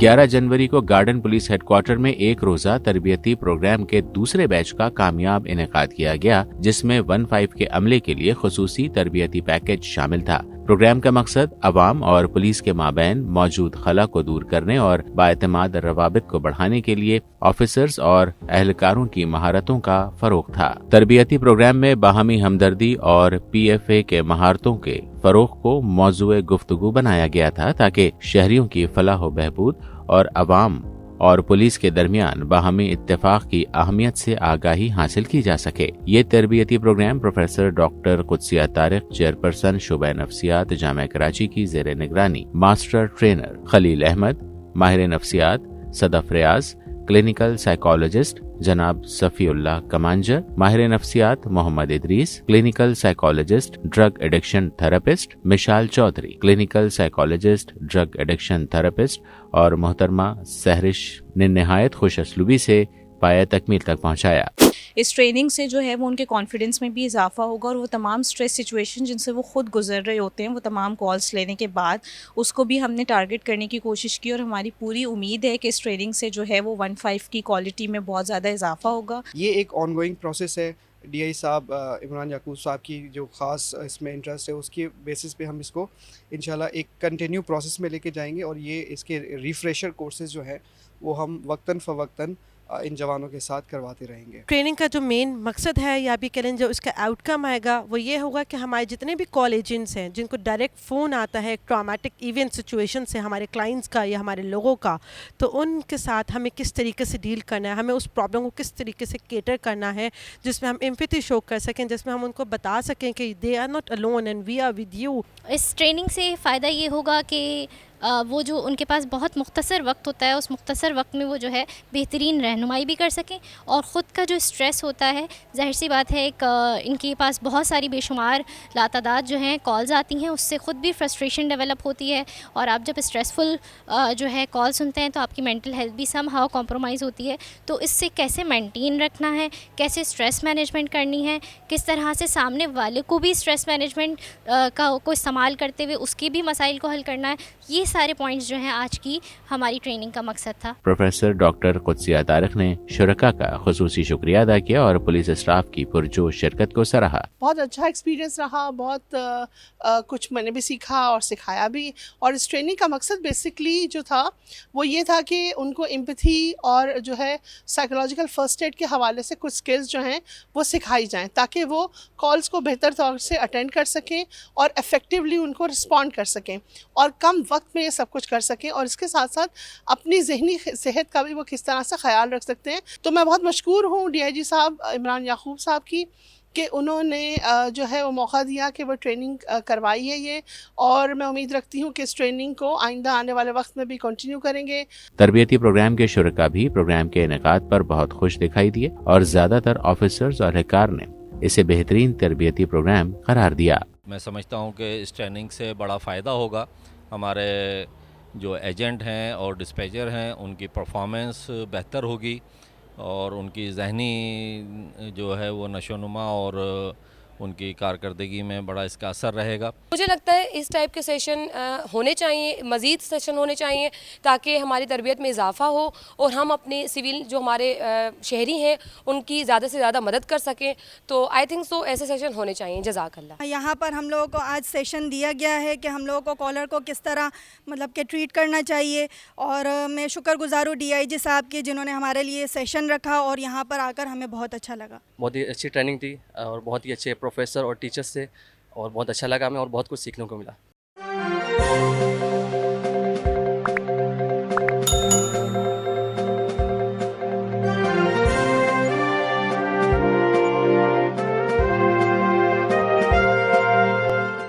11 जनवरी को garden police headquarter में एक रोजा तरबियती प्रोग्राम के दूसरे बैच का कामयाब इनेकाद किया गया, जिसमें 15 के अमले के लिए खुसूसी तरबियती पैकेज शामिल था। प्रोग्राम का मकसद अवाम और पुलिस के माबैन मौजूद खला को दूर करने और बाएतमाद रवाबित को बढ़ाने के लिए ऑफिसर्स और अहलकारों की महारतों का फरोग था। तरबियती प्रोग्राम में बाहमी हमदर्दी और PFA के महारतों के फरोग को मौजूए गुफ्तगू बनाया गया था, ताकि शहरियों की फलाह व बहबूद और अवाम और पुलिस के दरमियान बाहमी इत्तेफाक की अहमियत से आगाही हासिल की जा सके। ये तरबियती program professor doctor Qudsia Tariq, chairperson शुबा नफ्सियात जामिया कराची की ज़ेर निगरानी मास्टर ट्रेनर खलील अहमद, माहिर नफ्सियात सदफ रियाज, क्लिनिकल साइकोलॉजिस्ट जनाब सफीउल्लाह कमांजर, माहिर नफ्सियात Mohammad Idrees, clinical psychologist drug addiction therapist Mishal Chaudhry, clinical psychologist drug addiction therapist और मोहतरमा सहरिश ने निहायत खुश असलूबी से पाया तकमील तक पहुंचाया। इस ट्रेनिंग से जो है वो उनके कॉन्फिडेंस में भी इजाफा होगा और वो तमाम स्ट्रेस सिचुएशन जिनसे वो खुद गुजर रहे होते हैं, वो तमाम कॉल्स लेने के बाद उसको भी हमने टारगेट करने की कोशिश की और हमारी पूरी उम्मीद है कि इस ट्रेनिंग से जो है वो 15 की क्वालिटी में बहुत ज़्यादा इजाफा होगा। ये एक ऑनगोइंग प्रोसेस है। DI साहब इमरान याकूब साहब की जो ख़ास इसमें इंटरेस्ट है, उसके बेसिस पे हम इसको इंशाल्लाह एक कंटिन्यू प्रोसेस में लेके जाएंगे और ये इसके रिफ्रेशर कोर्सेज़ जो है वो हम वक्तन फ़वक्तन इन जवानों के साथ करवाते रहेंगे। ट्रेनिंग का जो मेन मकसद है या भी करें जो इसका आउटकम आएगा वो ये होगा कि हमारे जितने भी कॉल एजेंट्स हैं जिनको डायरेक्ट फ़ोन आता है ट्रॉमेटिक इवेंट सिचुएशन से हमारे क्लाइंट्स का या हमारे लोगों का, तो उनके साथ हमें किस तरीके से डील करना है, हमें उस प्रॉब्लम को किस तरीके से केटर करना है, जिसमें हम एम्पैथी शो कर सकें, जिसमें हम उनको बता सकें कि they are not alone and we are with you. इस ट्रेनिंग से फ़ायदा ये होगा कि वो जो उनके पास बहुत मुख्तसर वक्त होता है, उस मुख्तसर वक्त में वो जो है बेहतरीन रहनुमाई भी कर सकें और ख़ुद का जो स्ट्रेस होता है, ज़ाहिर सी बात है इनके पास बहुत सारी बेशुमार लातादाद जो हैं कॉल्स आती हैं, उससे ख़ुद भी फ्रस्ट्रेशन डेवलप होती है और आप जब स्ट्रेसफुल जो है कॉल सुनते हैं तो आपकी मेंटल हेल्थ भी सम हाउ कॉम्प्रोमाइज़ होती है। तो इससे कैसे मेंटेन रखना है, कैसे स्ट्रेस मैनेजमेंट करनी है, किस तरह से सामने वाले को भी स्ट्रेस मैनेजमेंट को इस्तेमाल करते हुए उसके भी मसाइल को हल करना है, ये सारे पॉइंट्स जो हैं आज की हमारी ट्रेनिंग का मकसद था। प्रोफेसर डॉक्टर कुदसिया तारिक ने शुरका का खुसूसी शुक्रिया अदा किया और पुलिस स्टाफ की पुरजोश शिरकत को सराहा। बहुत अच्छा एक्सपीरियंस रहा, बहुत कुछ मैंने भी सीखा और सिखाया भी। और इस ट्रेनिंग का मकसद बेसिकली जो था वो ये था कि उनको एम्पैथी और जो है साइकोलॉजिकल फर्स्ट एड के हवाले से कुछ स्किल्स जो हैं वो सिखाई जाएं, ताकि वो कॉल्स को बेहतर तौर से अटेंड कर सकें और इफ़ेक्टिवली उनको रिस्पॉन्ड कर सकें और कम वक्त में ये सब कुछ कर सकें और इसके साथ साथ अपनी ज़हनी सेहत का भी वो किस तरह से ख्याल रख सकते हैं। तो मैं बहुत मशकूर हूँ DIG साहब इमरान याकूब साहब की कि उन्होंने जो है वो मौका दिया कि वो ट्रेनिंग करवाई है ये, और मैं उम्मीद रखती हूँ कि इस ट्रेनिंग को आइंदा आने वाले वक्त में भी कंटिन्यू करेंगे। तरबियती प्रोग्राम के शुरका भी प्रोग्राम के इनेकाद पर बहुत खुश दिखाई दिए और ज़्यादातर ऑफिसर्स और एहलकार ने इसे बेहतरीन तरबियती प्रोग्राम करार दिया। मैं समझता हूँ कि इस ट्रेनिंग से बड़ा फ़ायदा होगा, हमारे जो एजेंट हैं और डिस्पैचर हैं उनकी परफॉर्मेंस बेहतर होगी और उनकी ज़हनी जो है वो नशोनुमा और उनकी कारकर्दगी में बड़ा इसका असर रहेगा। मुझे लगता है इस टाइप के सेशन होने चाहिए, मज़ीद सेशन होने चाहिए ताकि हमारी तरबियत में इजाफा हो और हम अपने सिविल जो हमारे शहरी हैं उनकी ज़्यादा से ज़्यादा मदद कर सकें। तो आई थिंक सो ऐसे सेशन होने चाहिए। जज़ाकल्लाह। यहाँ पर हम लोगों को आज सेशन दिया गया है कि हम लोगों को कॉलर को किस तरह मतलब कि ट्रीट करना चाहिए, और मैं शुक्रगुज़ार हूँ DIG साहब की जिन्होंने हमारे लिए सेशन रखा और यहाँ पर आकर हमें बहुत अच्छा लगा। बहुत ही अच्छी ट्रेनिंग थी और बहुत ही अच्छे प्रोफेसर और टीचर्स से और बहुत अच्छा लगा हमें और बहुत कुछ सीखने को मिला।